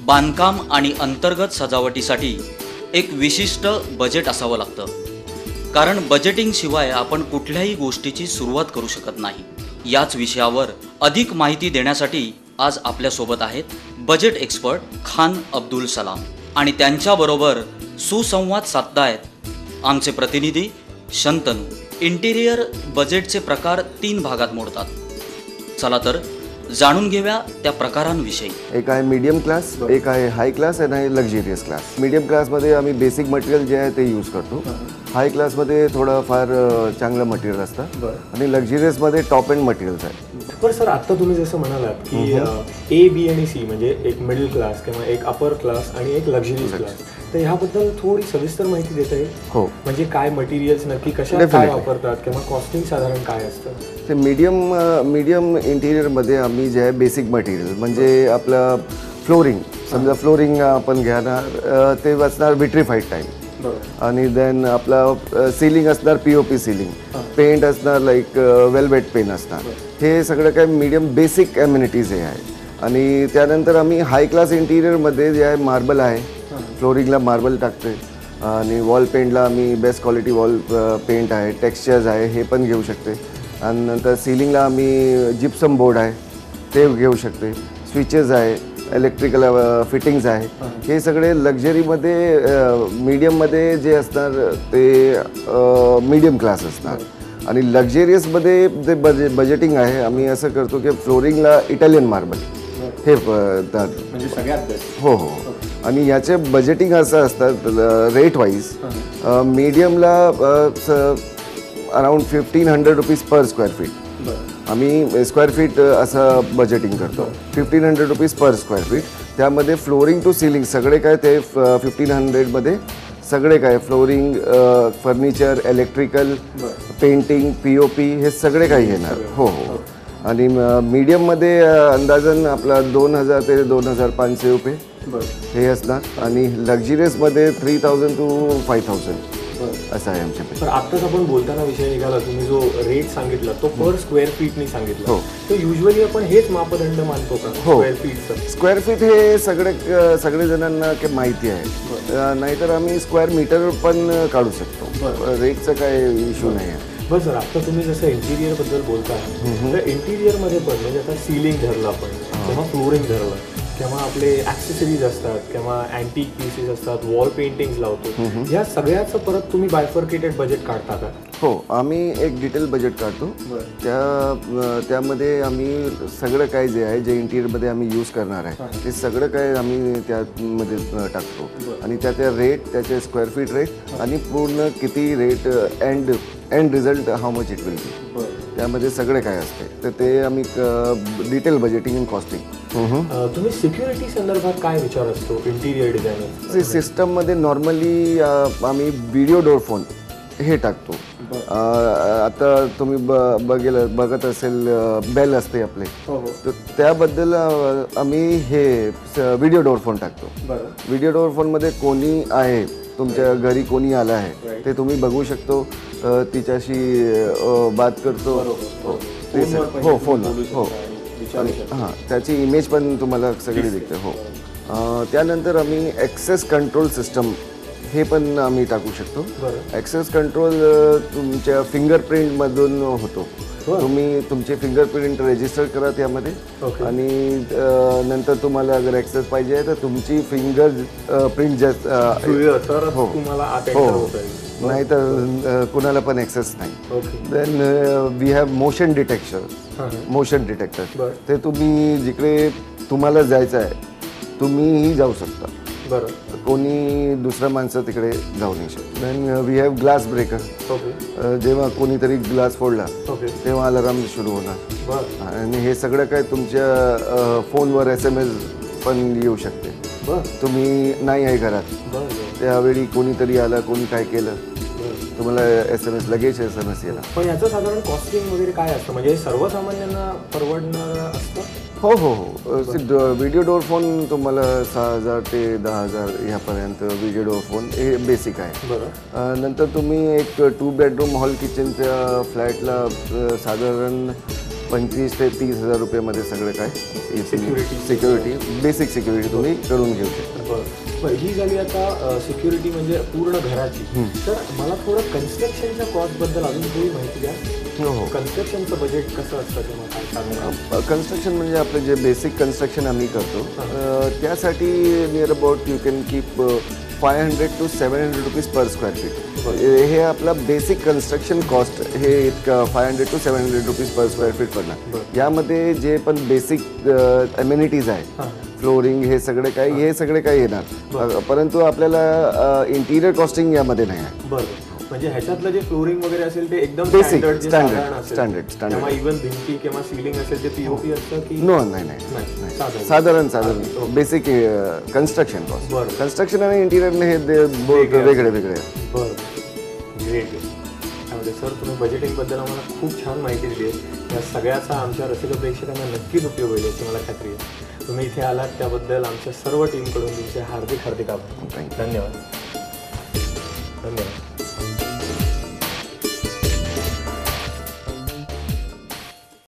बांधकाम आणि अंतर्गत सजावटीसाठी एक विशिष्ट बजेट असावं लागतं, कारण बजेटिंग शिवाय आपण कुठल्याही गोष्टीची सुरुवात करू शकत नाही। याच विषयावर अधिक माहिती देण्यासाठी आज आपल्यासोबत आहेत बजेट एक्सपर्ट खान अब्दुल सलाम आणि त्यांच्याबरोबर सुसंवाद साधतायत आमचे प्रतिनिधी शंतनू। इंटिरियर बजेटचे प्रकार 3 भागात मोडतात। चला तर जाणून घेऊया त्या प्रकारांविषयी। एक आहे मीडियम क्लास, एक आहे हाय क्लास आणि आहे लक्झरियस क्लास। मीडियम क्लासमध्ये आम्ही बेसिक मटेरियल जे आहे ते यूज करतो। हाय क्लासमध्ये थोडं फार चांगलं मटेरियल असतं आणि लक्झरियसमध्ये टॉप एंड मटेरियल्स आहे। पण सर आता तुम्ही जसं म्हणालात की ए बी आणि सी म्हणजे एक मिडल क्लास किंवा एक अपर क्लास आणि एक लक्झरियस क्लास, तर ह्याबद्दल थोडी सविस्तर माहिती देता येईल? हो, म्हणजे काय मटेरियल्स नक्की कशा काय वापरतात किंवा कॉस्टिंग साधारण काय असतं? ते मीडियम इंटिरियरमध्ये आम्ही जे आहे बेसिक मटेरियल म्हणजे आपलं फ्लोरिंग, समजा फ्लोरिंग आपण घेणार ते असणार विट्रिफाईड टाईप आणि देन आपला सिलिंग असणार POP सिलिंग, पेंट असणार लाईक वेलवेट पेंट असणार। हे सगळं काय मीडियम बेसिक ॲम्युनिटीज हे आहे। आणि त्यानंतर आम्ही हाय क्लास इंटिरियरमध्ये जे आहे मार्बल आहे, फ्लोरिंगला मार्बल टाकते आणि वॉल पेंटला आम्ही बेस्ट क्वालिटी वॉल पेंट आहे, टेक्स्चर्स आहे हे पण घेऊ शकते। आणि नंतर सिलिंगला आम्ही जिप्सम बोर्ड आहे ते घेऊ शकते, स्विचेस आहे, इलेक्ट्रिकल फिटिंग्स आहे। हे सगळे लक्झरीमध्ये मीडियममध्ये जे असणार ते मीडियम क्लास असणार। आणि लक्झरियसमध्ये जे बजेटिंग आहे आम्ही असं करतो की फ्लोरिंगला इटालियन मार्बल हे म्हणजे सगळ्यात बेस्ट। हो हो, आणि याचे बजेटिंग असं असतात रेट वाईज। मीडियमला around 1500 rupees per square feet आम्ही स्क्वेअर फीट असं बजेटिंग करतो। 1500 रुपीज पर स्क्वेअर फीट, त्यामध्ये फ्लोरिंग टू सिलिंग सगळे काय ते 1500मध्ये सगळे काय flooring, furniture, electrical, painting, POP हे सगळे काही येणार। हो हो, आणि मीडियममध्ये अंदाजन आपला 2000 ते 2500 रुपये हे असणार आणि लक्झरियसमध्ये 3000 to 5000 असं आहे आमच्याकडे। तर आत्ताच आपण बोलताना विषय निघाला, तुम्ही जो रेट सांगितला तो पर स्क्वेअर फीटनी सांगितला। हो, तर युजली आपण हेच मापदंड मानतो का स्क्वेअर फीटचं? स्क्वेअर फीट हे सगळे जणांना काही माहिती आहे, नाहीतर आम्ही स्क्वेअर मीटर पण काढू शकतो, रेटचा काय इश्यू नाही आहे। बरं सर, आता तुम्ही जसं इंटिरियरबद्दल बोलता तर इंटिरियरमध्ये पण म्हणजे आता सिलिंग धरलं आपण किंवा फ्लोरिंग धरलं किंवा आपले ॲक्सेसरीज असतात किंवा अँटिक पीसेस असतात, वॉल पेंटिंग्स लावतो, ह्या सगळ्याचं परत तुम्ही बायफर्केटेड बजेट काढता का? हो, आम्ही एक डिटेल बजेट काढतो। त्यामध्ये आम्ही सगळं काय जे आहे जे इंटिरियरमध्ये आम्ही यूज करणार आहे ते सगळं काय आम्ही त्यामध्ये टाकतो आणि त्या रेट, त्याचे स्क्वेअर फीट रेट आणि पूर्ण किती rate end result how much it will be, त्यामध्ये सगळे काय असते तर ते आम्ही डिटेल बजेटिंग अँड कॉस्टिंग। तुम्ही सिक्युरिटी संदर्भात काय विचार असतो इंटिरियर डिझायनर? सिस्टममध्ये नॉर्मली आम्ही व्हिडिओ डोर फोन हे टाकतो। आता तुम्ही बघत असेल बेल असते आपले, तर त्याबद्दल आम्ही हे व्हिडिओ डोर फोन टाकतो। व्हिडिओ डोर फोनमध्ये कोणी आहे, तुमच्या घरी कोणी आलं आहे ते तुम्ही बघू शकतो, तिच्याशी बात करतो। हो, फोन हो, हां, त्याची इमेज पण तुम्हाला सगळी दिसते। हो, त्यानंतर आम्ही ॲक्सेस कंट्रोल सिस्टम हे पण आम्ही टाकू शकतो। ॲक्सेस कंट्रोल तुमच्या फिंगरप्रिंटमधून होतो, तुम्ही तुमचे फिंगरप्रिंट रजिस्टर करा त्यामध्ये आणि नंतर तुम्हाला अगर ॲक्सेस पाहिजे तर तुमची फिंगर प्रिंट नाही तर कुणाला पण ॲक्सेस नाही। Then we have motion detector, ते तुम्ही जिकडे तुम्हाला जायचं आहे तुम्हीही जाऊ शकता, कोणी दुसरा माणसं तिकडे जाऊ नाही शकत। Then we have glass breaker, जेव्हा कोणीतरी ग्लास फोडला तेव्हा अलार्म सुरू होणार आणि हे सगळं काय तुमच्या फोनवर SMS पण येऊ शकते। तुम्ही नाही आहे घरात त्यावेळी कोणीतरी आला, कोणी काय केलं, तुम्हाला SMS लगेच SMS येणार। पण याचं साधारण कॉस्टिंग वगैरे काय असतं, म्हणजे सर्वसामान्यांना परवडणार असतं? हो हो हो, व्हिडिओ डोर फोन तुम्हाला 6000 ते 10000 ह्यापर्यंत व्हिडिओ डोर फोन हे बेसिक आहे। नंतर तुम्ही एक 2 बेडरूम हॉल किचनच्या फ्लॅटला साधारण 25 ते 30,000 रुपयामध्ये सगळं काय सिक्युरिटी बेसिक सिक्युरिटी तुम्ही करून घेऊ शकता. बरं, ही झाली आता सिक्युरिटी म्हणजे पूर्ण घराची. तर मला थोडं कन्स्ट्रक्शनच्या कॉस्टबद्दल अजून थोडी माहिती द्या. हो. कन्स्ट्रक्शनचं बजेट कसं असतं किंवा काय सांगा. कन्स्ट्रक्शन म्हणजे आपलं जे बेसिक कन्स्ट्रक्शन आम्ही करतो त्यासाठी near about you can keep 500 to 700 rupees per square feet. हे आपलं बेसिक कन्स्ट्रक्शन कॉस्ट हे इतकं 500 to 700 rupees per square feet पडणार. यामध्ये जे पण बेसिक अम्युनिटीज आहे, फ्लोरिंग हे सगळे काही येणार, परंतु आपल्याला इंटिरियर कॉस्टिंग यामध्ये नाही आहे. बरं, म्हणजे ह्याच्यातलं जे फ्लोरिंग वगैरे असेल ते एकदम बेसिक स्टँडर्ड. इव्हन भिंती किंवा सिलिंग असेल ते पीओपी असतं की नो नाही साधारण बेसिक कन्स्ट्रक्शन कॉस्ट. कन्स्ट्रक्शन आणि इंटिरियर हे वेगळे वेगळे. बरं, ग्रेट. त्यामध्ये सर तुम्ही बजेटिंगबद्दल आम्हाला खूप छान माहिती दिली आहे. या सगळ्याचा आमच्या रसिक प्रेक्षकांना नक्कीच उपयोग होईल याची मला खात्री आहे. तुम्ही इथे आलात त्याबद्दल आमच्या सर्व टीमकडून तुमचे हार्दिक आभार. धन्यवाद.